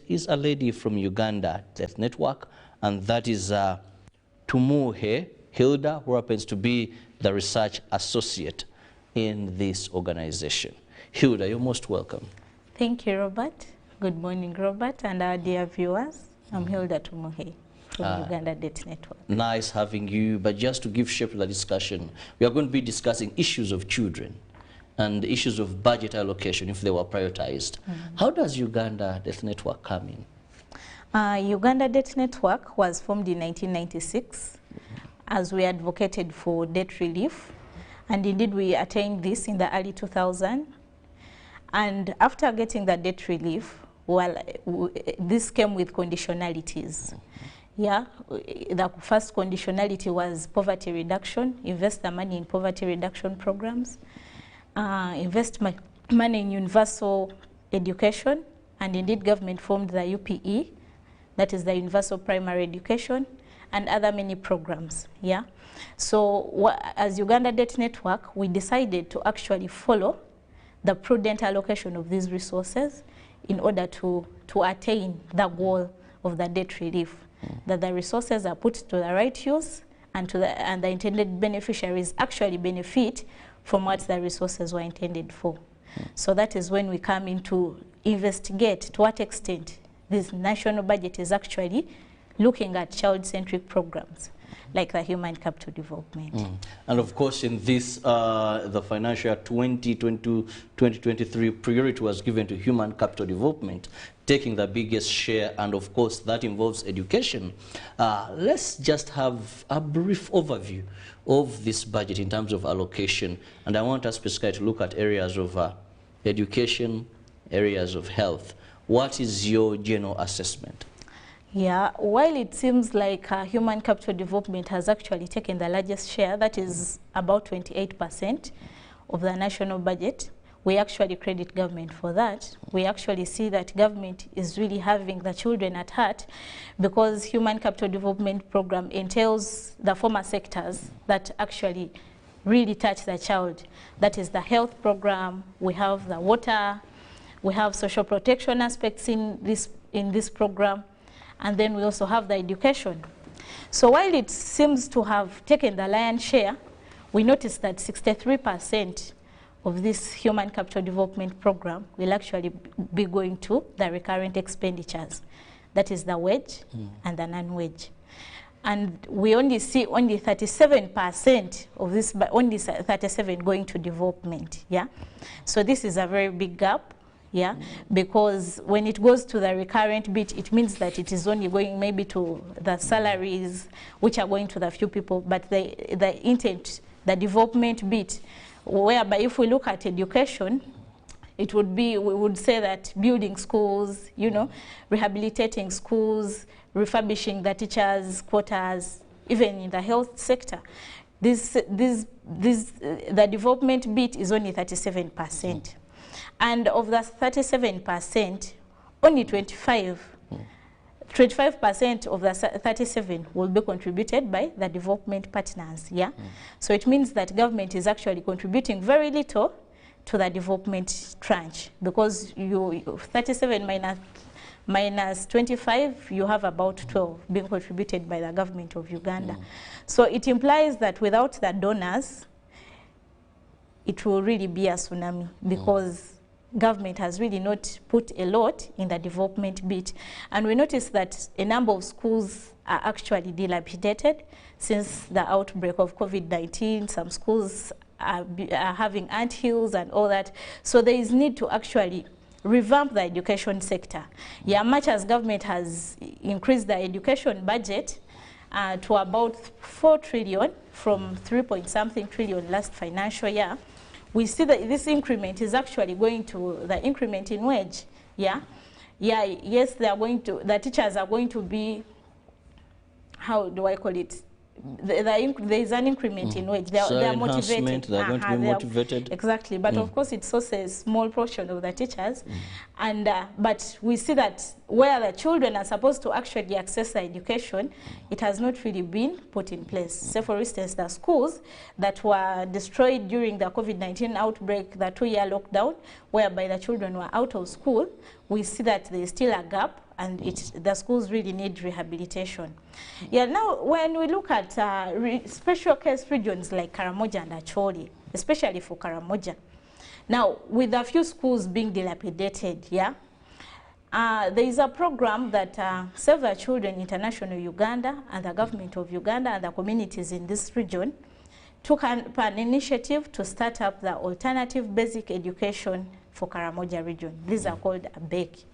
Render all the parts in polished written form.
is a lady from Uganda Death Network, and that is Tumuhe Hilda, who happens to be the research associate in this organization. Hilda, you're most welcome. Thank you, Robert. Good morning, Robert, and our dear viewers. I'm Hilda Tumuhe from Uganda Death Network. Nice having you, but just to give shape to the discussion, we are going to be discussing issues of children and issues of budget allocation if they were prioritized. How does Uganda Death Network come in? Uganda Debt Network was formed in 1996 as we advocated for debt relief, and indeed we attained this in the early 2000s. And after getting the debt relief, well, this came with conditionalities. Yeah, the first conditionality was poverty reduction, invest the money in poverty reduction programs, invest money in universal education, and indeed government formed the UPE, that is the Universal Primary Education, and other many programs. Yeah. So as Uganda Debt Network, we decided to actually follow the prudent allocation of these resources in order to attain the goal of the debt relief, that the resources are put to the right use and the intended beneficiaries actually benefit from what the resources were intended for. So that is when we come in to investigate to what extent this national budget is actually looking at child-centric programs like the human capital development. And of course, in this, the financial year 2022-2023, priority was given to human capital development, taking the biggest share, and of course, that involves education. Let's just have a brief overview of this budget in terms of allocation, and I want us specifically to look at areas of education, areas of health. What is your general assessment? Yeah, while it seems like human capital development has actually taken the largest share, that is about 28% of the national budget, we actually credit government for that. We actually see that government is really having the children at heart, because human capital development program entails the former sectors that actually really touch the child. That is the health program, we have the water, we have social protection aspects in this program, and then we also have the education. So while it seems to have taken the lion's share, we notice that 63% of this human capital development program will actually be going to the recurrent expenditures. That is the wage and the non-wage. And we only see only 37% of this, but only 37 going to development. Yeah. So this is a very big gap. Yeah, because when it goes to the recurrent bit, it means that it is only going maybe to the salaries, which are going to the few people, but the intent, the development bit, whereby if we look at education, it would be, we would say that building schools, you know, rehabilitating schools, refurbishing the teachers' quarters, even in the health sector. The development bit is only 37%. And of the 37%, only 25% of the 37 will be contributed by the development partners. Yeah. So it means that government is actually contributing very little to the development tranche, because you 37 minus 25, you have about 12 being contributed by the government of Uganda. So it implies that without the donors, it will really be a tsunami, because government has really not put a lot in the development bit. And we notice that a number of schools are actually dilapidated since the outbreak of COVID-19. Some schools are having anthills and all that. So there is need to actually revamp the education sector. Yeah, much as government has increased the education budget to about 4 trillion from 3-point-something trillion last financial year, we see that this increment is actually going to the increment in wage. Yeah, yeah, yes, they are going to, the teachers are going to be, how do I call it? There is an increment in wage. They are motivated. They are going to be motivated. Exactly, but of course it's also a small portion of the teachers. And but we see that where the children are supposed to actually access the education, it has not really been put in place. Say for instance, the schools that were destroyed during the COVID-19 outbreak, the 2-year lockdown, whereby the children were out of school, we see that there is still a gap. and the schools really need rehabilitation. Yeah, now when we look at special case regions like Karamoja and Acholi, especially for Karamoja, now with a few schools being dilapidated, yeah, there is a program that Save the Children International Uganda and the government of Uganda and the communities in this region took an initiative to start up the alternative basic education for Karamoja region. These are called ABEC.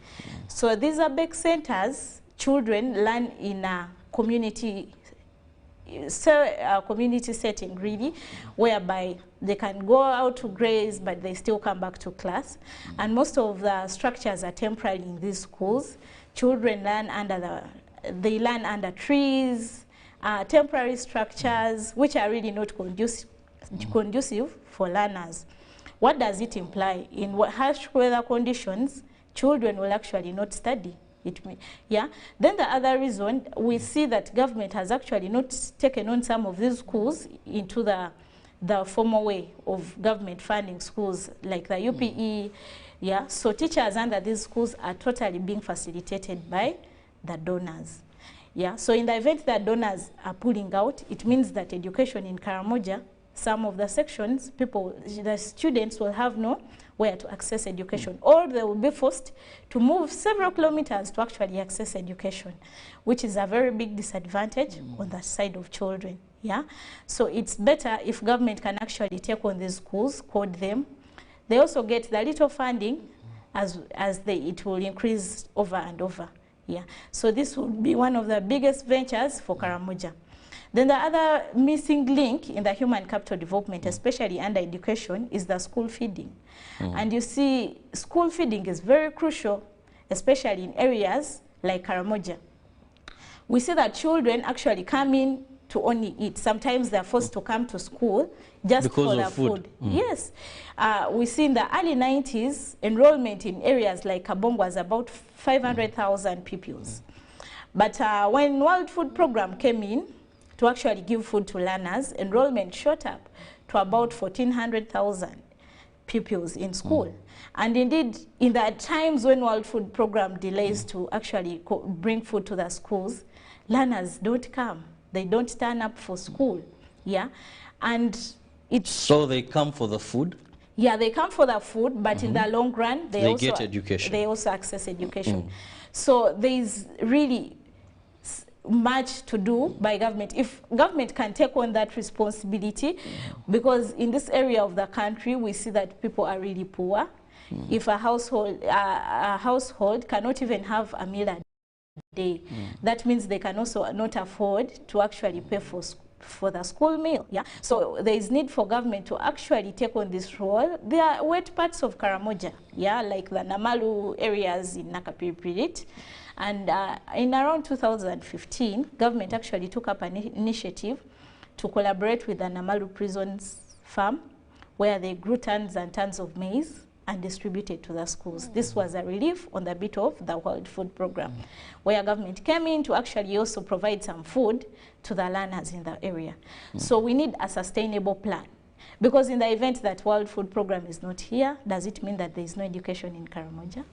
So these ABEC centers, children learn in a community setting really, whereby they can go out to graze but they still come back to class. And most of the structures are temporary in these schools. Children learn under trees, temporary structures which are really not conducive for learners. What does it imply? In harsh weather conditions, children will actually not study. Yeah. Then the other reason, we see that government has actually not taken on some of these schools into the formal way of government funding schools like the UPE. Yeah. So teachers under these schools are totally being facilitated by the donors. Yeah. So in the event that donors are pulling out, it means that education in Karamoja, some of the sections, the students will have nowhere to access education, or they will be forced to move several kilometers to actually access education, which is a very big disadvantage on the side of children. Yeah, so it's better if government can actually take on these schools, code them. They also get the little funding it will increase over and over. Yeah, so this will be one of the biggest ventures for Karamoja. Then the other missing link in the human capital development, especially under education, is the school feeding. And you see, school feeding is very crucial, especially in areas like Karamoja. We see that children actually come in to only eat. Sometimes they're forced to come to school just for the food. Yes. We see in the early 90s, enrollment in areas like Kabongo was about 500,000 pupils. But when World Food Program came in, to actually give food to learners, enrollment shot up to about 1,400,000 pupils in school. And indeed, in the times when World Food Program delays to actually bring food to the schools, learners don't come. They don't turn up for school. Yeah, and so they come for the food. Yeah, they come for the food, but in the long run, they also get education. They also access education. So there is really much to do by government. If government can take on that responsibility, because in this area of the country we see that people are really poor. If a household cannot even have a meal a day, that means they can also not afford to actually pay for the school meal. Yeah, so there is need for government to actually take on this role. There are wet parts of Karamoja, yeah, like the Namalu areas in Nakapiripirit. And in around 2015, government actually took up an initiative to collaborate with the Namalu Prisons farm, where they grew tons and tons of maize and distributed to the schools. This was a relief on the bit of the World Food Program, where government came in to actually also provide some food to the learners in the area. So we need a sustainable plan. Because in the event that World Food Program is not here, does it mean that there is no education in Karamoja?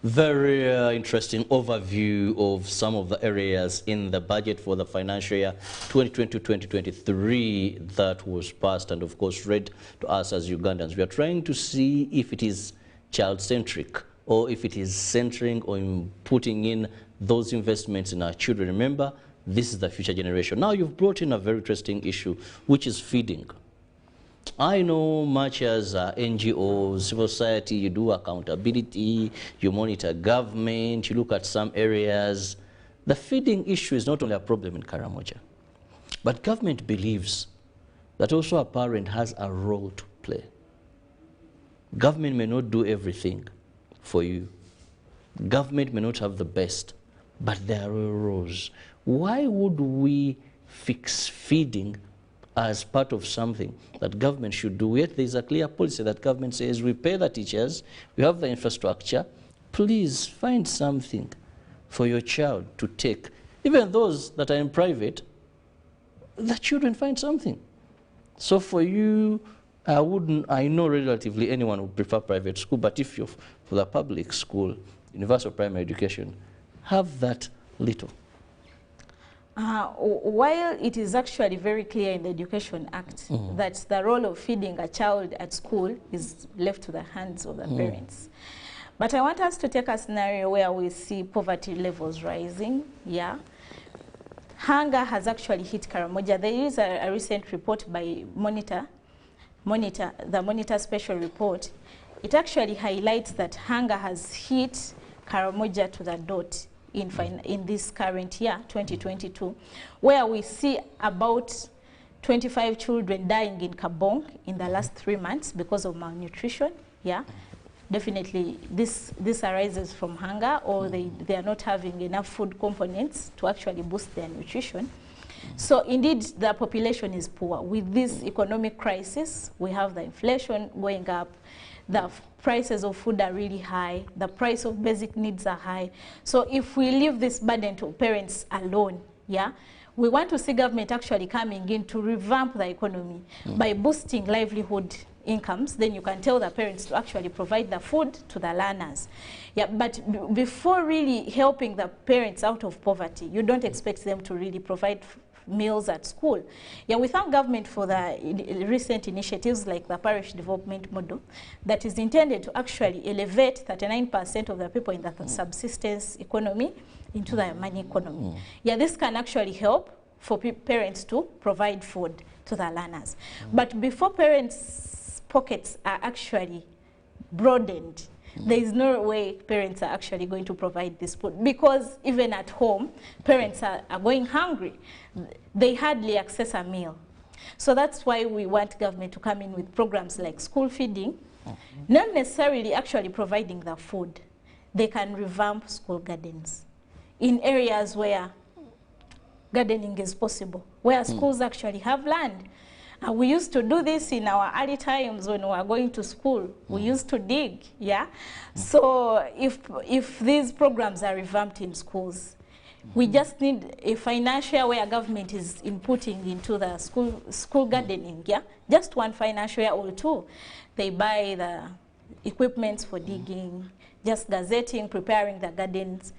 Very interesting overview of some of the areas in the budget for the financial year 2020-2023 that was passed and of course read to us as Ugandans. We are trying to see if it is child-centric or if it is centering or putting in those investments in our children. Remember, this is the future generation. Now you've brought in a very interesting issue, which is feeding. I know much as NGOs, civil society, you do accountability, you monitor government, you look at some areas. The feeding issue is not only a problem in Karamoja, but government believes that also a parent has a role to play. Government may not do everything for you. Government may not have the best, but there are roles. Why would we fix feeding as part of something that government should do? Yet there is a clear policy that government says we pay the teachers, we have the infrastructure, please find something for your child to take. Even those that are in private, the children find something. So for you, I know relatively anyone would prefer private school, but if you're for the public school, universal primary education, have that little? While it is actually very clear in the Education Act that the role of feeding a child at school is left to the hands of the parents. But I want us to take a scenario where we see poverty levels rising, yeah. Hunger has actually hit Karamoja. There is a recent report by the Monitor Special Report. It actually highlights that hunger has hit Karamoja to the dot in this current year, 2022, where we see about 25 children dying in Kabong in the last 3 months because of malnutrition, yeah. Definitely this arises from hunger, or they are not having enough food components to actually boost their nutrition. So indeed the population is poor. With this economic crisis, we have the inflation going up, the prices of food are really high, the price of basic needs are high. So if we leave this burden to parents alone, yeah, we want to see government actually coming in to revamp the economy by boosting livelihood incomes. Then you can tell the parents to actually provide the food to the learners. Yeah, but before really helping the parents out of poverty, you don't expect them to really provide meals at school. Yeah, we thank government for the recent initiatives like the parish development model that is intended to actually elevate 39% of the people in the subsistence economy into the money economy. Yeah, this can actually help for parents to provide food to the learners. But before parents' pockets are actually broadened, there is no way parents are actually going to provide this food, because even at home, parents are going hungry. They hardly access a meal. So that's why we want government to come in with programs like school feeding, not necessarily actually providing the food. They can revamp school gardens in areas where gardening is possible, where schools actually have land. We used to do this in our early times when we were going to school. We used to dig, yeah? So if these programs are revamped in schools, we just need a financial where government is inputting into the school gardening, yeah? Just one financial year or two. They buy the equipments for digging, just gazetting, preparing the gardens.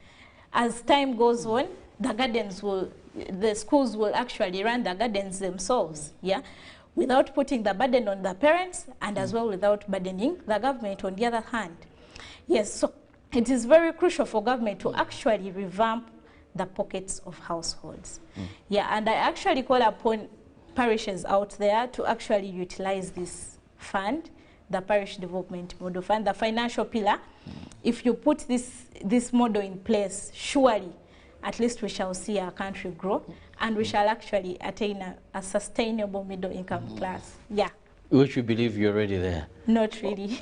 As time goes on, the schools will actually run the gardens themselves, yeah, without putting the burden on the parents, and as well without burdening the government on the other hand. Yes, so it is very crucial for government to actually revamp the pockets of households. Yeah, and I actually call upon parishes out there to actually utilize this fund, the parish development model fund, the financial pillar. If you put this model in place, surely at least we shall see our country grow, and we shall actually attain a sustainable middle income class. Yeah. Which you believe you're already there? Not really.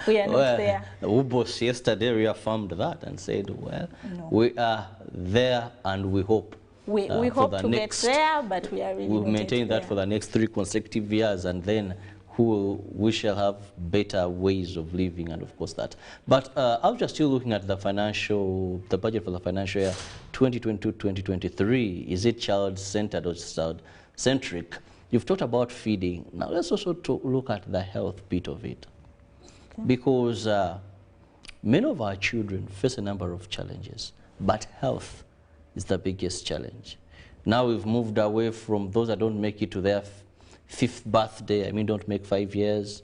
We are not there. The UBOS yesterday reaffirmed that and said, well, we are there and we hope. We hope to get there, but we are really we'll maintain that for the next 3 consecutive years, and then we shall have better ways of living, and of course that. But I was just still looking at the budget for the financial year 2022-2023. Is it child-centered or child-centric? You've talked about feeding. Now let's also look at the health bit of it. Okay. Because many of our children face a number of challenges, but health is the biggest challenge. Now we've moved away from those that don't make it to their 5th birthday, don't make 5 years.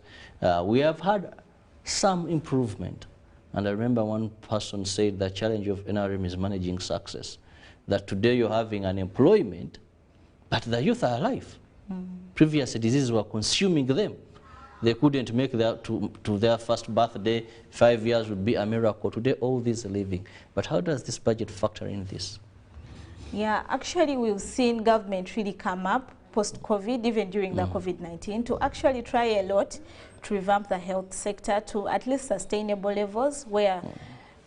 We have had some improvement. And I remember one person said the challenge of NRM is managing success. That today you're having unemployment, but the youth are alive. Previously, diseases were consuming them. They couldn't make that to their 1st birthday. 5 years would be a miracle. Today, all these are living. But how does this budget factor in this? Yeah, actually, we've seen government really come up post-COVID, even during the COVID-19, to actually try a lot to revamp the health sector to at least sustainable levels where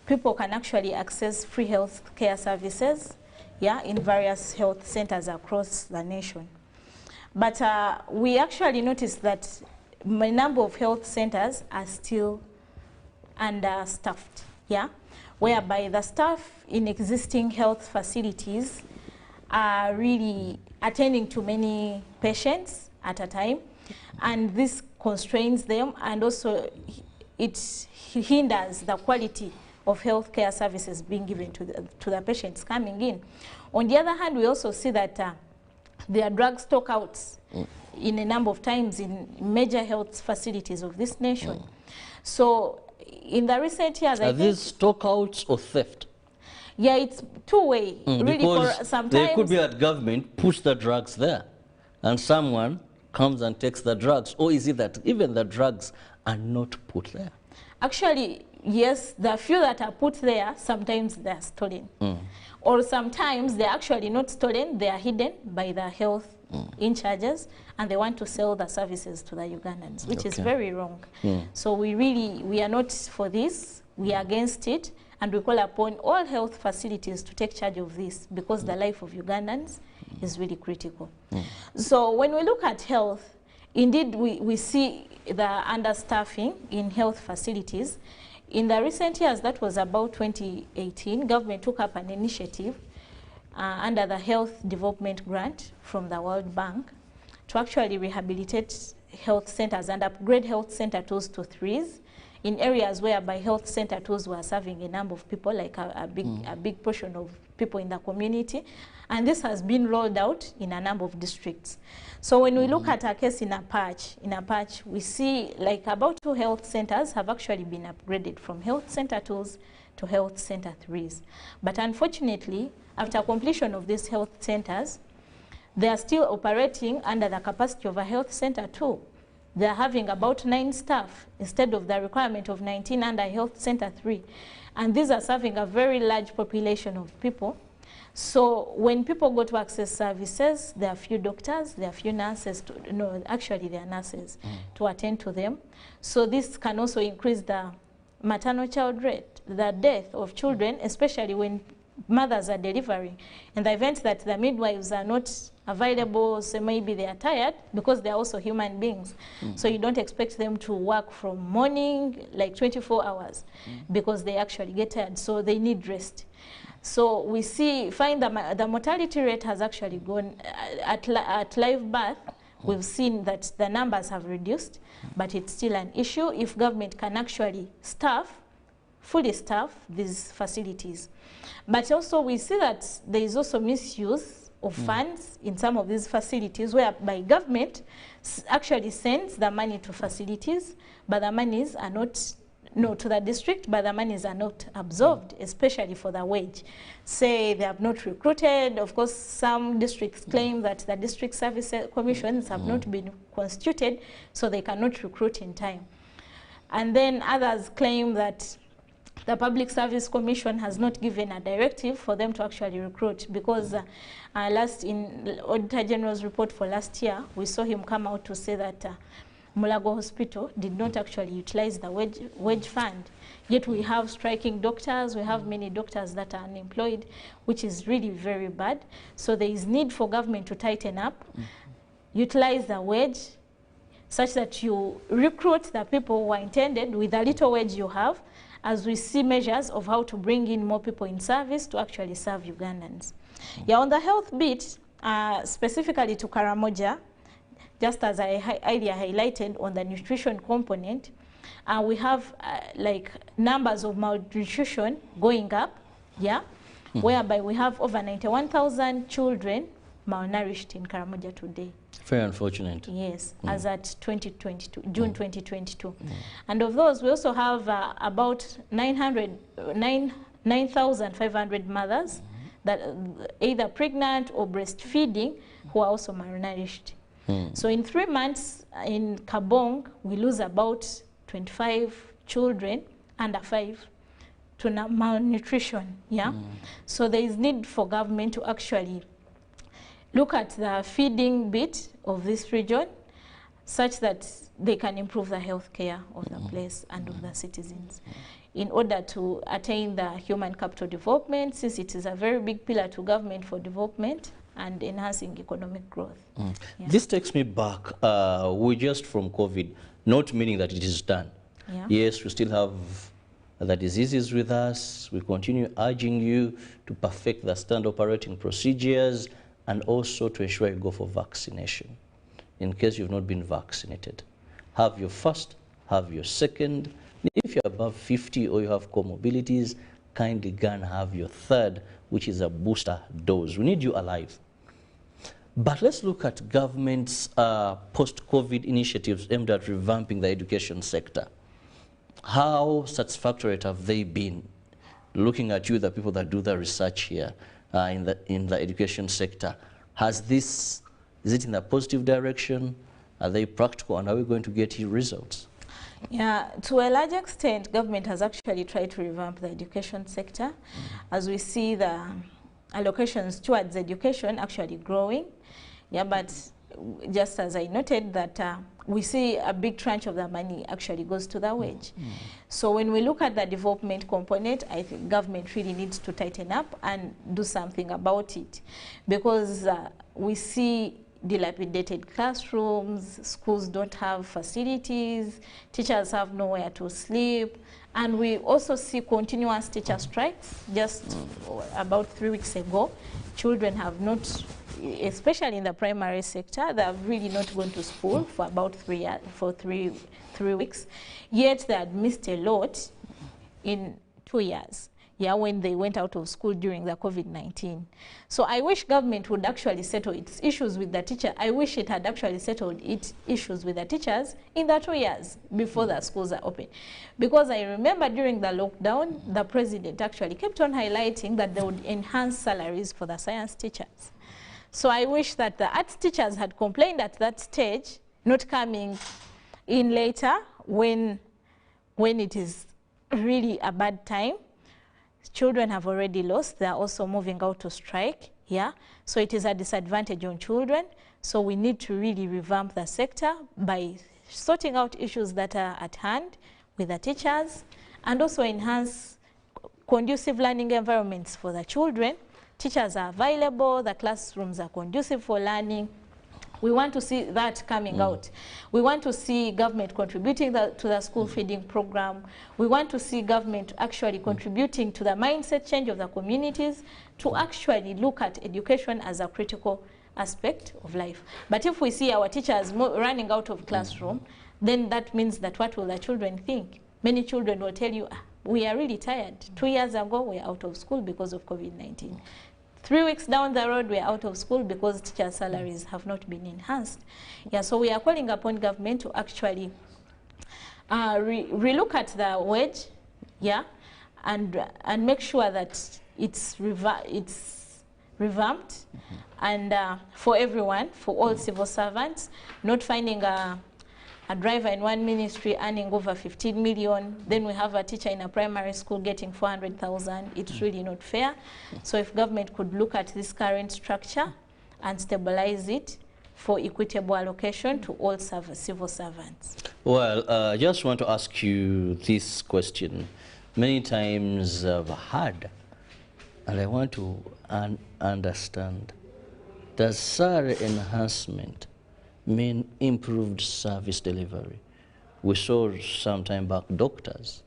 people can actually access free health care services, yeah, in various health centers across the nation. But we actually noticed that a number of health centers are still understaffed, yeah, whereby the staff in existing health facilities are really attending to many patients at a time, and this constrains them, and also it hinders the quality of healthcare services being given to the patients coming in. On the other hand, we also see that there are drug stockouts in a number of times in major health facilities of this nation. So in the recent years, are these stockouts or theft? Yeah, it's two-way. Really, because for sometimes they could be that government puts the drugs there and someone comes and takes the drugs, or is it that even the drugs are not put there? Actually, yes, the few that are put there, sometimes they're stolen. Or sometimes they're actually not stolen, they are hidden by the health in charges, and they want to sell the services to the Ugandans, which is very wrong. So we are not for this, we are against it, and we call upon all health facilities to take charge of this, because the life of Ugandans is really critical. So when we look at health, indeed we see the understaffing in health facilities. In the recent years, that was about 2018, government took up an initiative under the Health Development Grant from the World Bank to actually rehabilitate health centers and upgrade health center 2s to 3s in areas whereby health center 2s were serving a number of people, like a big portion of people in the community. And this has been rolled out in a number of districts. So when we look at a case in Apache, we see like about 2 health centers have actually been upgraded from health center 2s to health center 3s. But unfortunately, after completion of these health centers, they are still operating under the capacity of a health center 2. They are having about 9 staff instead of the requirement of 19 under health center 3. And these are serving a very large population of people. So when people go to access services, there are few doctors, there are few nurses, actually there are nurses to attend to them. So this can also increase the maternal child rate, the death of children, especially when mothers are delivering. In the event that the midwives are not available, so maybe they are tired, because they are also human beings. So you don't expect them to work from morning, like 24 hours, because they actually get tired, so they need rest. So we find the mortality rate has actually gone, at live birth, we've seen that the numbers have reduced, but it's still an issue if government can actually fully staff these facilities. But also we see that there is also misuse of funds in some of these facilities, whereby government actually sends the money to facilities, but the monies are not, to the district, but the monies are not absorbed, especially for the wage. Say they have not recruited. Of course, some districts claim that the district service commissions have not been constituted, so they cannot recruit in time. And then others claim that the Public Service Commission has not given a directive for them to actually recruit, because in Auditor General's report for last year, we saw him come out to say that Mulago Hospital did not actually utilize the wage fund. Yet we have striking doctors, we have many doctors that are unemployed, which is really very bad. So there is need for government to tighten up, utilize the wage, such that you recruit the people who are intended with the little wage you have, as we see measures of how to bring in more people in service to actually serve Ugandans. Yeah, on the health bit, specifically to Karamoja, just as I earlier highlighted on the nutrition component, we have like numbers of malnutrition going up, whereby we have over 91,000 children malnourished in Karamoja today. Very unfortunate. Yes, as at 2022, June 2022. And of those, we also have about 9,500 mothers that either pregnant or breastfeeding who are also malnourished. So in 3 months in Kabong, we lose about 25 children under 5 to malnutrition. So there is need for government to actually look at the feeding bit of this region, such that they can improve the health care of the place and of the citizens, in order to attain the human capital development, since it is a very big pillar to government for development and enhancing economic growth. This takes me back, we just from COVID, not meaning that it is done. Yes, we still have the diseases with us. We continue urging you to perfect the standard operating procedures, and also to ensure you go for vaccination. In case you've not been vaccinated, have your first, have your second, If you're above 50 or you have comorbidities, kindly go and have your third, which is a booster dose. We need you alive. But let's look at government's post-COVID initiatives aimed at revamping the education sector. How satisfactory have they been? Looking at you, the people that do the research here in the education sector, is it in a positive direction? Are they practical, and are we going to get results? Yeah, to a large extent, government has actually tried to revamp the education sector. As we see the allocations towards education actually growing. Yeah, but just as I noted that we see a big tranche of the money actually goes to the wage. So when we look at the development component, I think government really needs to tighten up and do something about it, because we see dilapidated classrooms, schools don't have facilities, teachers have nowhere to sleep, and we also see continuous teacher strikes. Just about 3 weeks ago, children have not, especially in the primary sector, they have really not gone to school for about 3 weeks, yet they had missed a lot in 2 years. Yeah, when they went out of school during the COVID-19. So I wish government would actually settle its issues with the teacher. I wish it had actually settled its issues with the teachers in the 2 years before the schools are open. Because I remember during the lockdown, the president actually kept on highlighting that they would enhance salaries for the science teachers. So I wish that the arts teachers had complained at that stage, not coming in later when it is really a bad time. Children have already lost. They are also moving out to strike. Yeah, so it is a disadvantage on children. So we need to really revamp the sector by sorting out issues that are at hand with the teachers, and also enhance conducive learning environments for the children. Teachers are available, the classrooms are conducive for learning. We want to see that coming out. We want to see government contributing to the school feeding program. We want to see government actually contributing to the mindset change of the communities, to actually look at education as a critical aspect of life. But if we see our teachers running out of classroom, then that means that what will the children think? Many children will tell you, we are really tired. 2 years ago, we are out of school because of COVID-19. 3 weeks down the road, we are out of school because teacher salaries have not been enhanced. Yeah, so we are calling upon government to actually relook at the wage, yeah, and make sure that it's revamped, and for everyone, for all civil servants, not finding a driver in one ministry earning over 15 million, then we have a teacher in a primary school getting 400,000. It's really not fair. So if government could look at this current structure and stabilize it for equitable allocation to all civil servants. Well, I just want to ask you this question. Many times I've heard, and I want to understand, does salary enhancement mean improved service delivery? We saw some time back doctors.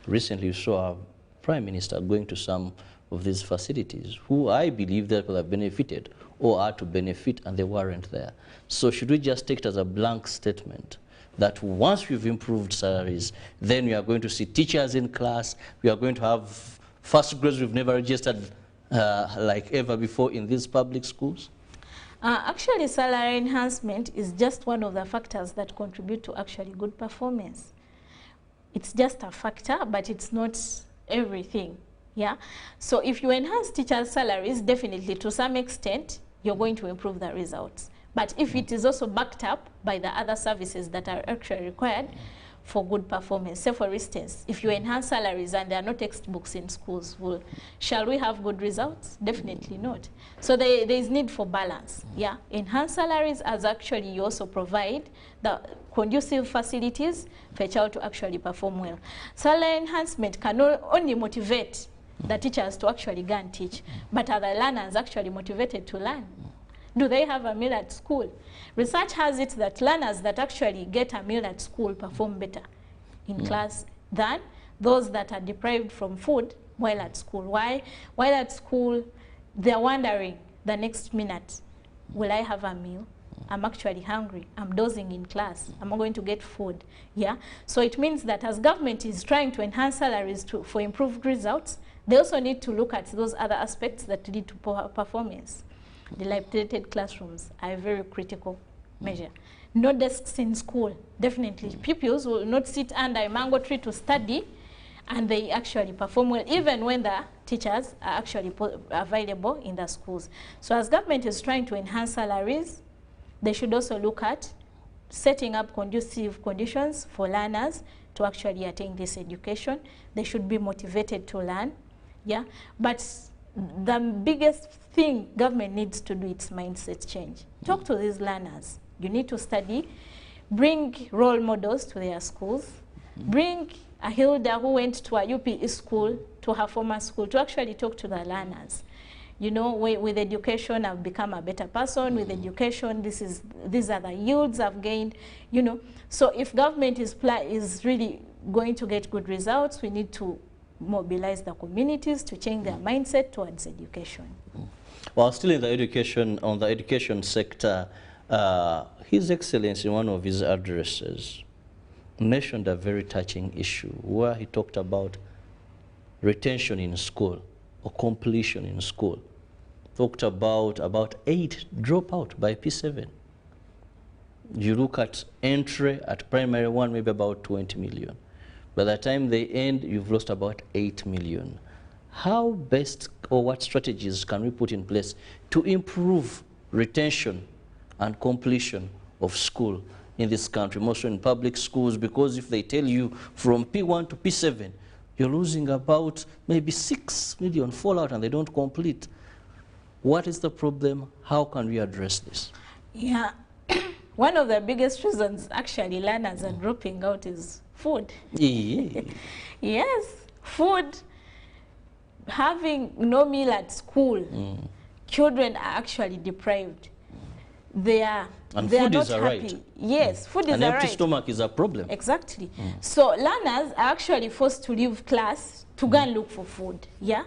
Recently we saw our Prime Minister going to some of these facilities who I believe that will have benefited or are to benefit, and they weren't there. So should we just take it as a blank statement that once we've improved salaries, then we are going to see teachers in class, we are going to have first grades we've never registered like ever before in these public schools? Actually, salary enhancement is just one of the factors that contribute to actually good performance. It's just a factor, but it's not everything. Yeah. So if you enhance teachers' salaries, definitely to some extent, you're going to improve the results. But if it is also backed up by the other services that are actually required for good performance. Say, for instance, if you enhance salaries and there are no textbooks in schools, well, shall we have good results? Definitely not. So there is need for balance. Yeah, enhance salaries as actually you also provide the conducive facilities for a child to actually perform well. Salary enhancement can not only motivate the teachers to actually go and teach, but are the learners actually motivated to learn? Do they have a meal at school? Research has it that learners that actually get a meal at school perform better in class than those that are deprived from food while at school. Why? While at school, they're wondering the next minute, will I have a meal? I'm actually hungry, I'm dozing in class, I'm not going to get food. Yeah, so it means that as government is trying to enhance salaries for improved results, they also need to look at those other aspects that lead to poor performance. Dilapidated classrooms are a very critical measure. No desks in school, definitely. Pupils will not sit under a mango tree to study, and they actually perform well, even when the teachers are actually available in the schools. So as government is trying to enhance salaries, they should also look at setting up conducive conditions for learners to actually attain this education. They should be motivated to learn, yeah. But the biggest thing government needs to do is mindset change. Talk to these learners. You need to study, bring role models to their schools, bring a Hilda who went to a UPE school, to her former school, to actually talk to the learners. You know, with education, I've become a better person. With education, these are the yields I've gained. You know, so if government is really going to get good results, we need to mobilize the communities to change their mindset towards education. Well, still in the education sector, His Excellency, in one of his addresses, mentioned a very touching issue where he talked about retention in school or completion in school. Talked about 8 drop out by P7. You look at entry at primary 1, maybe about 20 million. By the time they end, you've lost about 8 million. How best or what strategies can we put in place to improve retention and completion of school in this country, mostly in public schools? Because if they tell you from P1 to P7, you're losing about maybe 6 million fallout and they don't complete. What is the problem? How can we address this? Yeah, one of the biggest reasons actually learners are dropping out is food. Yeah. Yes, food. Having no meal at school, children are actually deprived. They are not happy. Right. Yes, food is a right. An empty stomach is a problem. Exactly. So learners are actually forced to leave class to go and look for food. Yeah.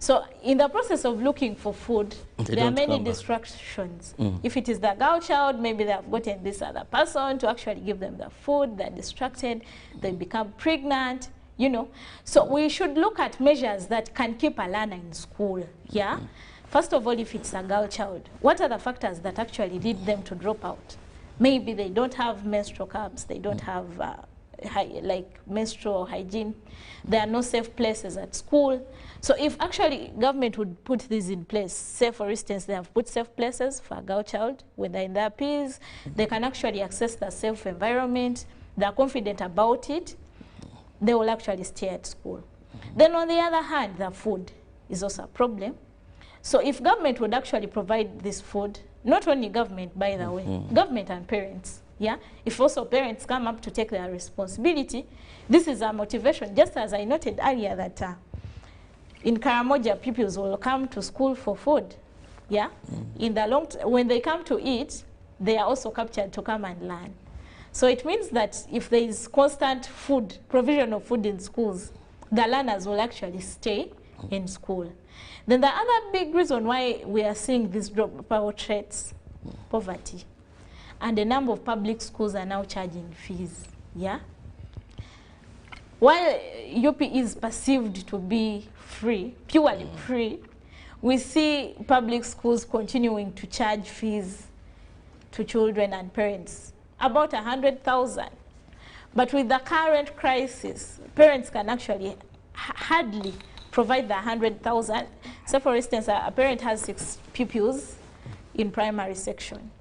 So in the process of looking for food, there are many distractions. If it is the girl child, maybe they have gotten this other person to actually give them the food. They're distracted. They become pregnant. You know, so we should look at measures that can keep a learner in school. Yeah. First of all, if it's a girl child, what are the factors that actually lead them to drop out? Maybe they don't have menstrual cups, they don't have like menstrual hygiene, there are no safe places at school. So if actually government would put these in place, say for instance they have put safe places for a girl child, when they're in their peers, they can actually access the safe environment, they're confident about it, they will actually stay at school. Then on the other hand, the food is also a problem. So if government would actually provide this food, not only government, by the way, government and parents, yeah? If also parents come up to take their responsibility, this is a motivation, just as I noted earlier that in Karamoja, pupils will come to school for food, yeah? In the when they come to eat, they are also captured to come and learn. So it means that if there is constant food, provision of food in schools, the learners will actually stay in school. Then the other big reason why we are seeing these dropout rates, poverty. And a number of public schools are now charging fees, yeah? While UP is perceived to be free, purely free, we see public schools continuing to charge fees to children and parents, about 100,000. But with the current crisis, parents can actually hardly provide the 100,000. So for instance, a parent has 6 pupils in primary section.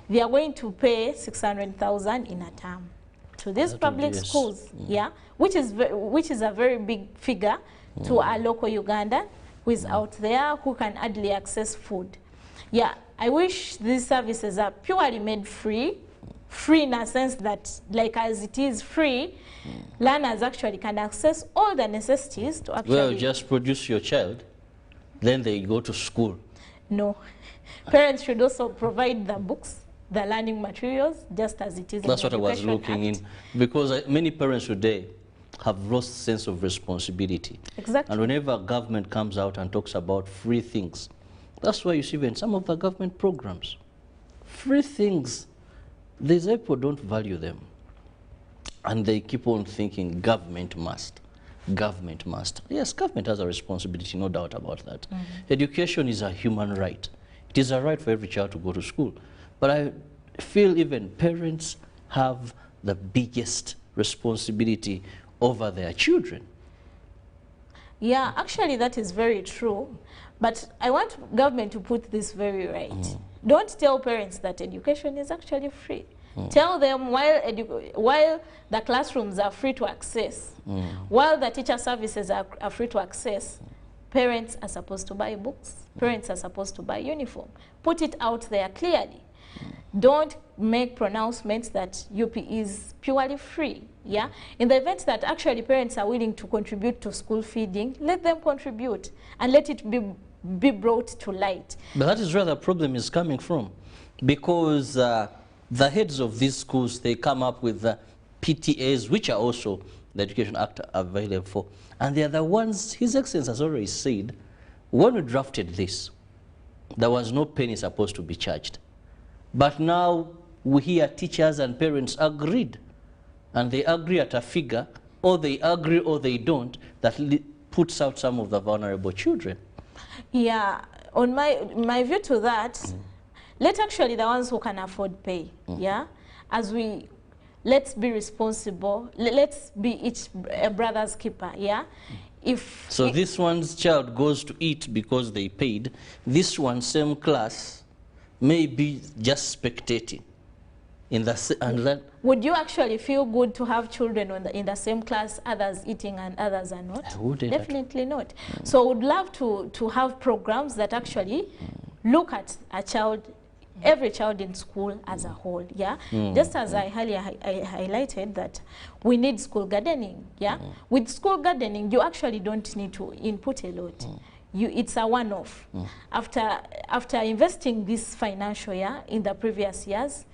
They are going to pay 600,000 in a term to these public schools, yeah, which is a very big figure to a local Ugandan who is out there, who can hardly access food. Yeah, I wish these services are purely made free in a sense that, like as it is free, learners actually can access all the necessities to actually... Well, just produce your child, then they go to school. No. Parents should also provide the books, the learning materials, just as it is. That's what I was looking in, because many parents today have lost sense of responsibility. Exactly. And whenever government comes out and talks about free things, that's why you see even some of the government programs, free things, these people don't value them. And they keep on thinking government must. Government must. Yes, government has a responsibility, no doubt about that. Education is a human right. It is a right for every child to go to school. But I feel even parents have the biggest responsibility over their children. Yeah, actually that is very true. But I want government to put this very right. Don't tell parents that education is actually free. Tell them while the classrooms are free to access, while the teacher services are free to access, parents are supposed to buy books, parents are supposed to buy uniform. Put it out there clearly. Don't make pronouncements that UP is purely free. Yeah, in the event that actually parents are willing to contribute to school feeding, let them contribute and let it be brought to light. But that is where the problem is coming from, because the heads of these schools, they come up with PTAs, which are also the Education Act available for, and they are the ones, His Excellency has already said, when we drafted this, there was no penny supposed to be charged. But now we hear teachers and parents agreed, and they agree at a figure, or they agree or they don't, that puts out some of the vulnerable children. Yeah, on my view to that, let actually the ones who can afford pay, yeah? Let's be responsible, let's be each brother's keeper, yeah? So this one's child goes to eat because they paid, this one, same class, may be just spectating. Would you actually feel good to have children in the same class, others eating and others are not? I wouldn't. Definitely not. So I would love to have programs that actually look at a child, every child in school as a whole, yeah? Just as I highlighted that we need school gardening, yeah? With school gardening, you actually don't need to input a lot. It's a one-off. After investing this financial year in the previous years,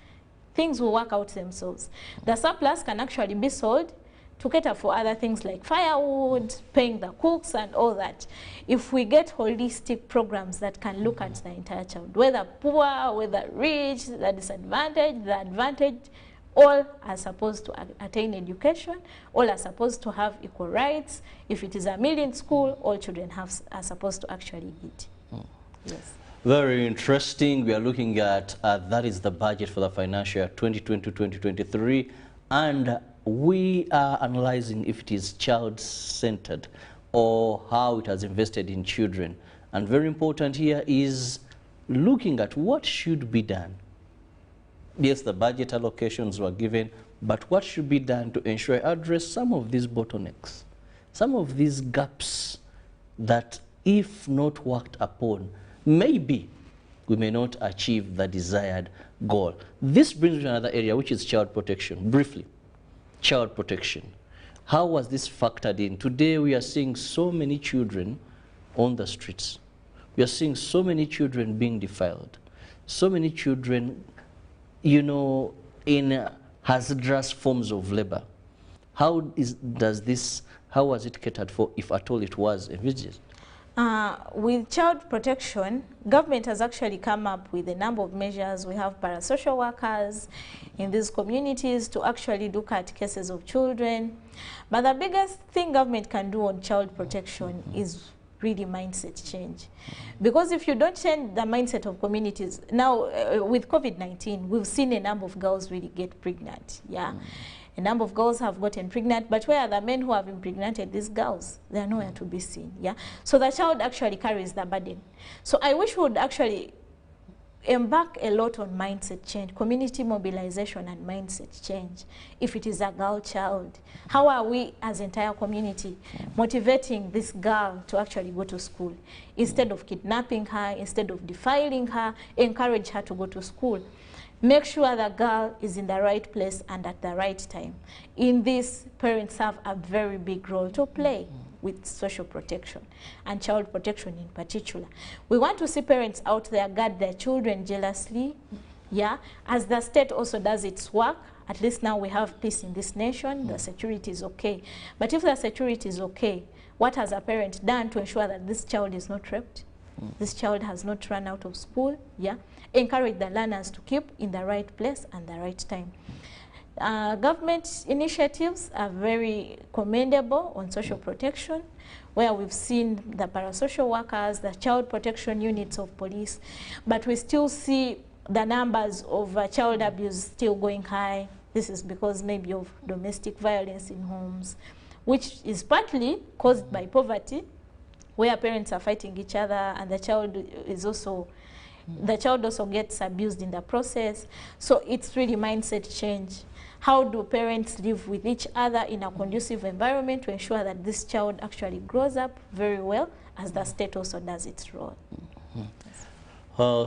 things will work out themselves. The surplus can actually be sold to cater for other things like firewood, paying the cooks and all that. If we get holistic programs that can look at the entire child, whether poor, whether rich, the disadvantaged, the advantaged, all are supposed to attain education, all are supposed to have equal rights. If it is a million school, all children are supposed to actually eat. Yes. Very interesting. We are looking at, that is the budget for the financial year 2020-2023, and we are analyzing if it is child-centered or how it has invested in children. And very important here is looking at what should be done. Yes, the budget allocations were given, but what should be done to ensure address some of these bottlenecks, some of these gaps that, if not worked upon, maybe we may not achieve the desired goal. This brings me to another area, which is child protection. Briefly, child protection. How was this factored in? Today we are seeing so many children on the streets. We are seeing so many children being defiled. So many children, you know, in hazardous forms of labor. How was it catered for, if at all it was envisaged? With child protection, government has actually come up with a number of measures. We have parasocial workers in these communities to actually look at cases of children. But the biggest thing government can do on child protection is really mindset change. Because if you don't change the mindset of communities, now with COVID-19, we've seen a number of girls really get pregnant, yeah? A number of girls have gotten pregnant, but where are the men who have impregnated these girls? They are nowhere to be seen, yeah? So the child actually carries the burden. So I wish we would actually embark a lot on mindset change, community mobilization and mindset change. If it is a girl child, how are we as entire community motivating this girl to actually go to school? Instead of kidnapping her, instead of defiling her, encourage her to go to school. Make sure the girl is in the right place and at the right time. In this, parents have a very big role to play with social protection and child protection in particular. We want to see parents out there guard their children jealously, yeah, as the state also does its work. At least now we have peace in this nation, the security is okay. But if the security is okay, what has a parent done to ensure that this child is not raped? This child has not run out of school. Yeah, encourage the learners to keep in the right place and the right time. Government initiatives are very commendable on social protection, where we've seen the parasocial workers, the child protection units of police, but we still see the numbers of child abuse still going high. This is because maybe of domestic violence in homes, which is partly caused by poverty, where parents are fighting each other and the child is also, the child also gets abused in the process. So it's really mindset change. How do parents live with each other in a conducive environment to ensure that this child actually grows up very well as the state also does its role?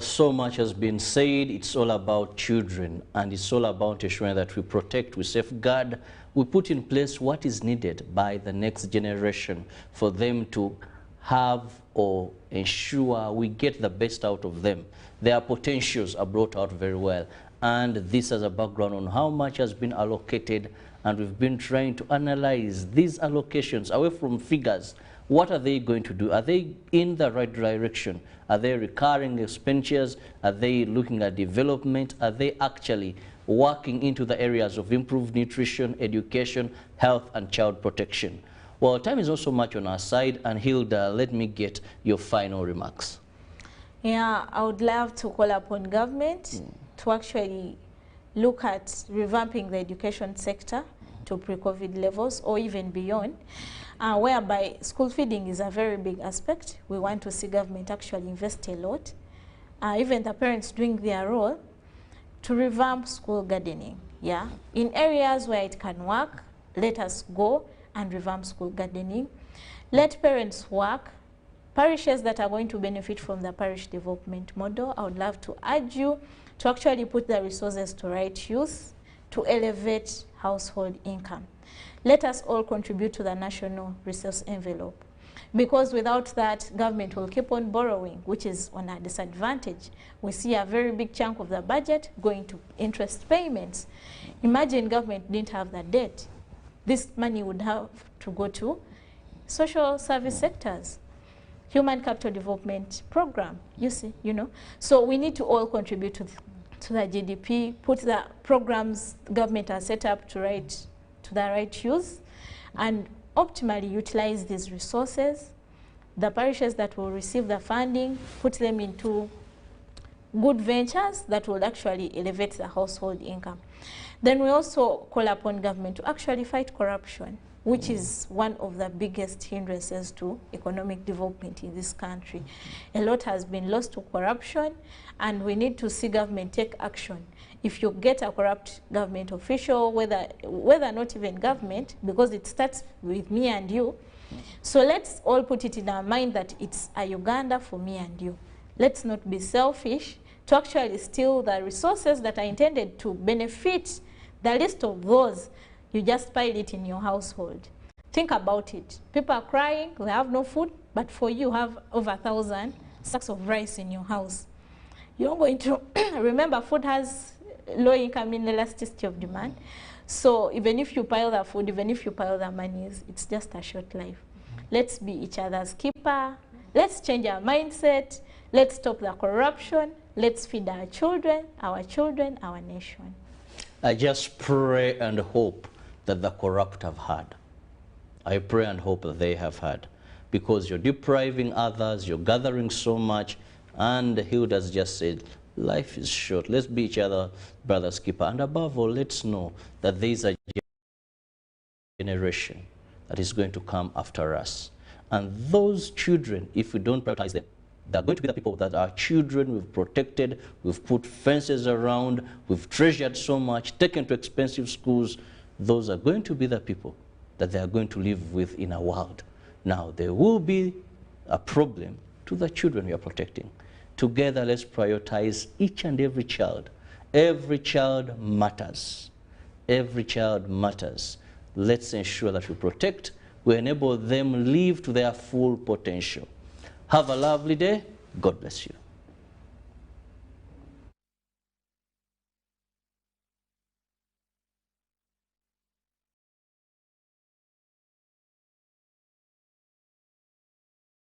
So much has been said. It's all about children, and it's all about ensuring that we protect, we safeguard, we put in place what is needed by the next generation for them to have or ensure we get the best out of them. Their potentials are brought out very well. And this as a background on how much has been allocated, and we've been trying to analyze these allocations away from figures. What are they going to do? Are they in the right direction? Are they recurring expenditures? Are they looking at development? Are they actually working into the areas of improved nutrition, education, health, and child protection? Well, time is not so much on our side, and Hilda, let me get your final remarks. Yeah, I would love to call upon government to actually look at revamping the education sector to pre-COVID levels or even beyond, whereby school feeding is a very big aspect. We want to see government actually invest a lot, even the parents doing their role, to revamp school gardening. Yeah, in areas where it can work, let us go and revamp school gardening. Let parents work. Parishes that are going to benefit from the parish development model, I would love to urge you to actually put the resources to right use to elevate household income. Let us all contribute to the national resource envelope, because without that, government will keep on borrowing, which is on a disadvantage. We see a very big chunk of the budget going to interest payments. Imagine government didn't have the debt. This money would have to go to social service sectors, human capital development program, you see, you know. So we need to all contribute to the GDP, put the programs government has set up to the right use, and optimally utilize these resources. The parishes that will receive the funding, put them into good ventures that will actually elevate the household income. Then we also call upon government to actually fight corruption, which is one of the biggest hindrances to economic development in this country. A lot has been lost to corruption, and we need to see government take action. If you get a corrupt government official, whether not even government, because it starts with me and you, so let's all put it in our mind that it's a Uganda for me and you. Let's not be selfish to actually steal the resources that are intended to benefit the least of those. You just pile it in your household. Think about it. People are crying, they have no food, but for you have over 1,000 sacks of rice in your house. You're going to remember, food has low income inelasticity of demand. So even if you pile the food, even if you pile the monies, it's just a short life. Let's be each other's keeper. Let's change our mindset. Let's stop the corruption. Let's feed our children, our nation. I just pray and hope that the corrupt have had. I pray and hope that they have had, because you're depriving others, you're gathering so much, and Hilda's just said, life is short. Let's be each other brother's keeper. And above all, let's know that there is a generation that is going to come after us. And those children, if we don't prioritize them, they're going to be the people that our children we've protected, we've put fences around, we've treasured so much, taken to expensive schools. Those are going to be the people that they are going to live with in our world. Now, there will be a problem to the children we are protecting. Together, let's prioritize each and every child. Every child matters. Every child matters. Let's ensure that we protect, we enable them live to their full potential. Have a lovely day. God bless you.